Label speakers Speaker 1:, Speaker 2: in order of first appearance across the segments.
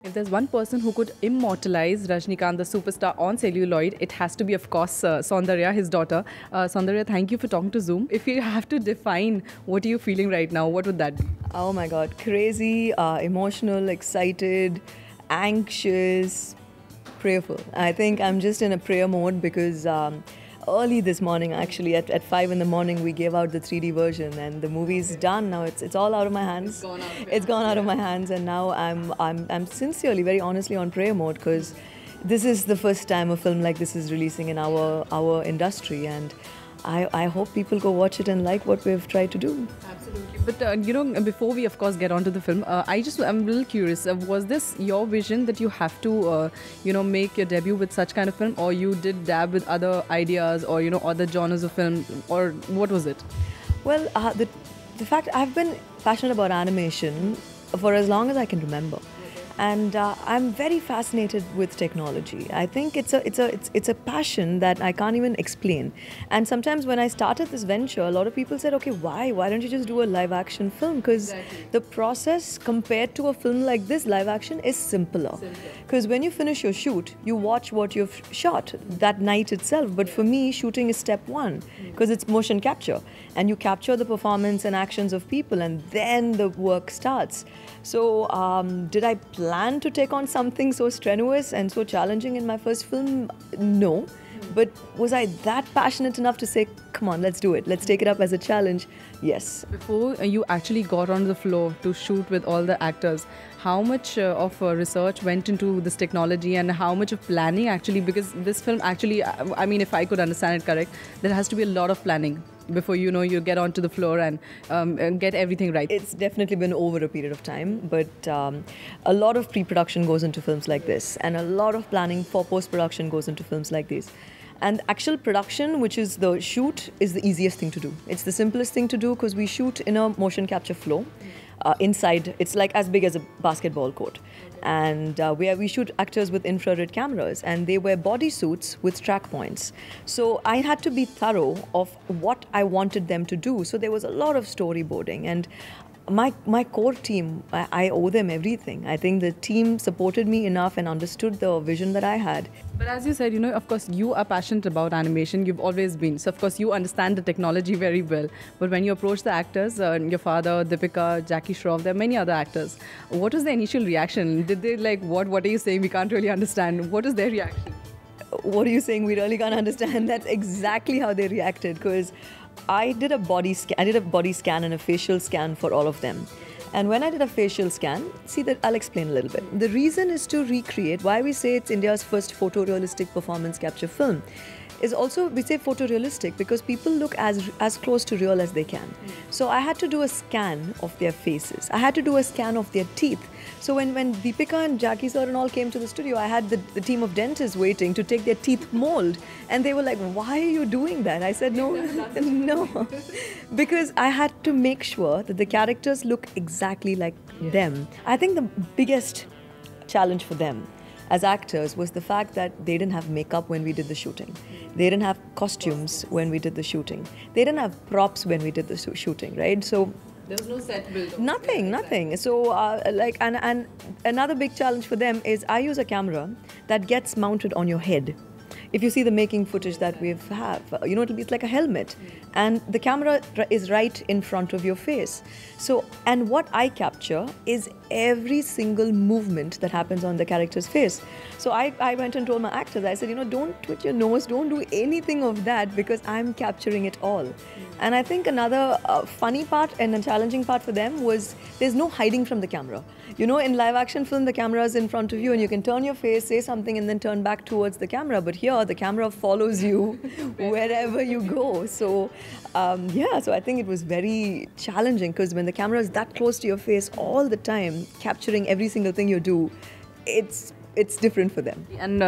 Speaker 1: If there's one person who could immortalize Rajnikant, the superstar, on celluloid, it has to be, of course, Soundarya, his daughter. Soundarya, thank you for talking to Zoom. If you have to define what are you feeling right now, what would that be?
Speaker 2: Oh my God, crazy, emotional, excited, anxious, prayerful. I think I'm just in a prayer mode because early this morning, actually, at 5 in the morning, we gave out the 3D version and the movie's done. Now it's all out of my hands. It's gone out of my hands, and now I'm sincerely, very honestly on prayer mode because this is the first time a film like this is releasing in our industry, and I hope people go watch it and like what we've tried to do.
Speaker 1: Absolutely. But, before we, of course, get on to the film, I'm a little curious. Was this your vision that you have to, make your debut with such kind of film, or you did dab with other ideas or, other genres of film, or what was it?
Speaker 2: Well, the fact I've been passionate about animation for as long as I can remember. And I'm very fascinated with technology. I think it's a passion that I can't even explain. And sometimes when I started this venture, a lot of people said, "Okay, why don't you just do a live action film?" Because the process compared to a film like this, live action, is simpler. Because when you finish your shoot, you watch what you've shot that night itself. But for me, shooting is step one because it's motion capture, and you capture the performance and actions of people, and then the work starts. So, did I plan to take on something so strenuous and so challenging in my first film? No. But was I that passionate enough to say, come on, let's do it. Let's take it up as a challenge? Yes.
Speaker 1: Before you actually got on the floor to shoot with all the actors, how much of research went into this technology and how much of planning actually? Because this film actually, if I could understand it correct, there has to be a lot of planning before you get onto the floor and get everything right.
Speaker 2: It's definitely been over a period of time, but a lot of pre-production goes into films like this, and a lot of planning for post-production goes into films like these. And actual production, which is the shoot, is the easiest thing to do. It's the simplest thing to do because we shoot in a motion capture flow. Inside, it's like as big as a basketball court. And we shoot actors with infrared cameras, and they wear bodysuits with track points. So I had to be thorough of what I wanted them to do. So there was a lot of storyboarding, and my core team, I owe them everything. I think the team supported me enough and understood the vision that I had.
Speaker 1: But as you said, of course, you are passionate about animation. You've always been. So, of course, you understand the technology very well. But when you approach the actors, your father, Deepika, Jackie Shroff, there are many other actors. What was the initial reaction? Did they like, what are you saying? We can't really understand. What is their reaction?
Speaker 2: What are you saying? We really can't understand. That's exactly how they reacted, because I did a body scan and a facial scan for all of them. And when I did a facial scan, I'll explain a little bit. The reason is to recreate why we say it's India's first photorealistic performance capture film. Is also, we say photorealistic because people look as close to real as they can. So I had to do a scan of their faces. I had to do a scan of their teeth. So when Deepika and Jackie sir and all came to the studio, I had the team of dentists waiting to take their teeth mold. And they were like, "Why are you doing that?" I said, "No, no." Because I had to make sure that the characters look exactly like them. I think the biggest challenge for them as actors was the fact that they didn't have makeup when we did the shooting. They didn't have costumes when we did the shooting. They didn't have props when we did the shooting, right? So
Speaker 1: there was no set build.
Speaker 2: Nothing. So and another big challenge for them is I use a camera that gets mounted on your head. If you see the making footage that we have, it's like a helmet. And the camera is right in front of your face. So, and what I capture is every single movement that happens on the character's face. So I went and told my actors, I said, don't twitch your nose, don't do anything of that because I'm capturing it all. And I think another funny part and a challenging part for them was there's no hiding from the camera. In live action film, the camera is in front of you and you can turn your face, say something and then turn back towards the camera. But here, the camera follows you wherever you go. So, so I think it was very challenging because when the camera is that close to your face all the time, capturing every single thing you do, it's different for them.
Speaker 1: And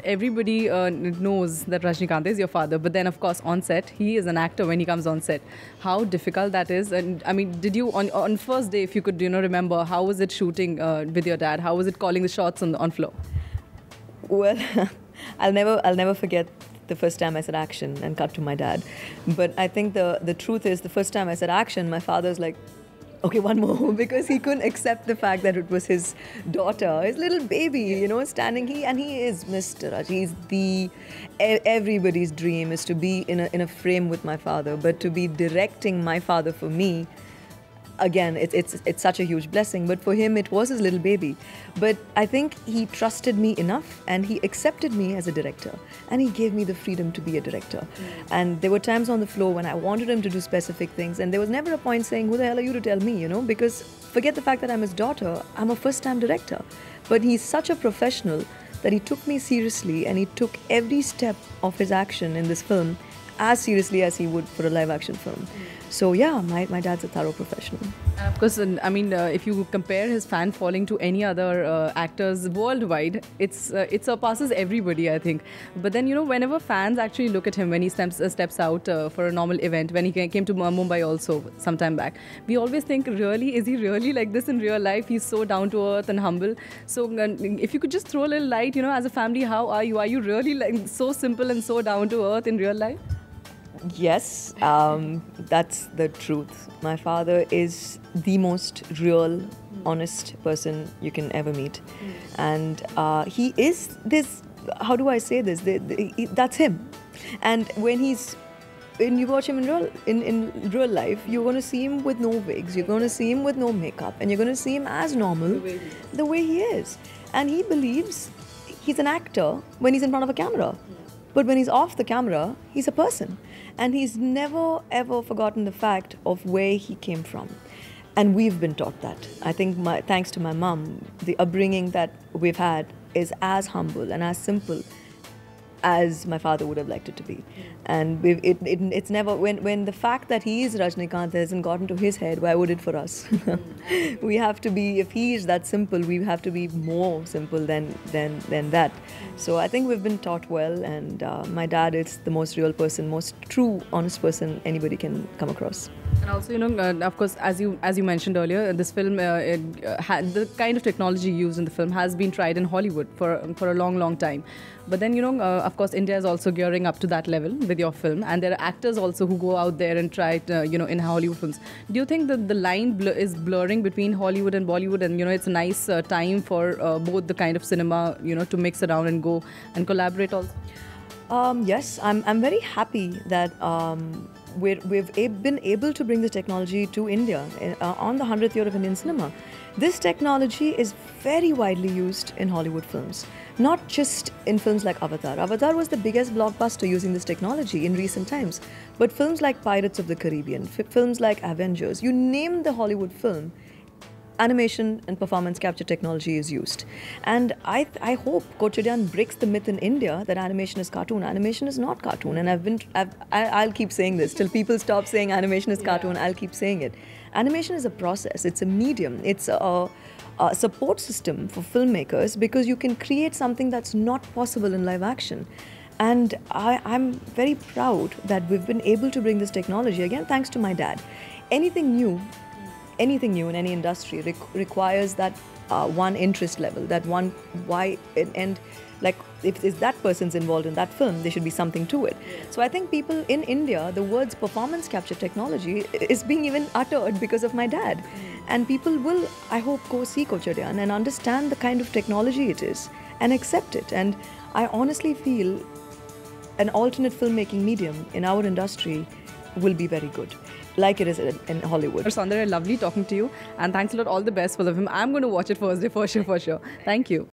Speaker 1: everybody knows that Rajnikant is your father, but then of course on set, he is an actor when he comes on set. How difficult that is, and did you on first day, if you could remember, how was it shooting with your dad? How was it calling the shots on floor?
Speaker 2: Well, I'll never forget the first time I said action and cut to my dad. But I think the truth is the first time I said action, my father's like, Okay, one more, because he couldn't accept the fact that it was his daughter, his little baby, standing. He is Mr. Raj. He's everybody's dream is to be in a frame with my father, but to be directing my father for me, again, it's such a huge blessing. But for him, it was his little baby. But I think he trusted me enough, and he accepted me as a director, and he gave me the freedom to be a director. And there were times on the floor when I wanted him to do specific things, and there was never a point saying, who the hell are you to tell me, because forget the fact that I'm his daughter, I'm a first-time director. But he's such a professional that he took me seriously, and he took every step of his action in this film as seriously as he would for a live action film. So yeah, my dad's a thorough professional.
Speaker 1: And of course, if you compare his fan following to any other actors worldwide, it surpasses everybody, I think. But then, whenever fans actually look at him when he steps out for a normal event, when he came to Mumbai also some time back, we always think, really, is he really like this in real life? He's so down to earth and humble. So if you could just throw a little light, as a family, how are you? Are you really like so simple and so down to earth in real life?
Speaker 2: Yes, that's the truth. My father is the most real, honest person you can ever meet. And he is this, how do I say this? That's him. And when you watch him in real life, you're going to see him with no wigs, you're going to see him with no makeup, and you're going to see him as normal, the way he is. And he believes he's an actor when he's in front of a camera. But when he's off the camera, he's a person. And he's never ever forgotten the fact of where he came from. And we've been taught that. I think thanks to my mum, the upbringing that we've had is as humble and as simple as my father would have liked it to be. And it's never, when the fact that he is Rajnikant hasn't gotten to his head, why would it for us? We have to be, if he is that simple, we have to be more simple than that. So I think we've been taught well, and my dad is the most real person, most true, honest person anybody can come across.
Speaker 1: And also, of course, as you mentioned earlier, this film, the kind of technology used in the film has been tried in Hollywood for a long time. But then, of course, India is also gearing up to that level with your film, and there are actors also who go out there and try it, in Hollywood films. Do you think that the line is blurring between Hollywood and Bollywood, and it's a nice time for both the kind of cinema, to mix around and go and collaborate also?
Speaker 2: Yes, I'm very happy that we've been able to bring this technology to India on the 100th year of Indian cinema. This technology is very widely used in Hollywood films, not just in films like Avatar. Avatar was the biggest blockbuster using this technology in recent times. But films like Pirates of the Caribbean, films like Avengers, you name the Hollywood film, animation and performance capture technology is used. And I hope Kochadaiiyaan breaks the myth in India that animation is cartoon. Animation is not cartoon, and I'll keep saying this till people stop saying animation is cartoon. I'll keep saying it. Animation is a process, it's a medium, it's a support system for filmmakers, because you can create something that's not possible in live action. And I'm very proud that we've been able to bring this technology, again, thanks to my dad. Anything new in any industry requires that one interest level, that one why, and like if that person's involved in that film, there should be something to it. So I think people in India, the words performance capture technology is being even uttered because of my dad. And people will, I hope, go see Kochadaiiyaan and understand the kind of technology it is and accept it. And I honestly feel an alternate filmmaking medium in our industry will be very good, like it is in Hollywood.
Speaker 1: Soundarya, lovely talking to you, and thanks a lot. All the best for the film. I'm going to watch it Thursday for sure. Thank you.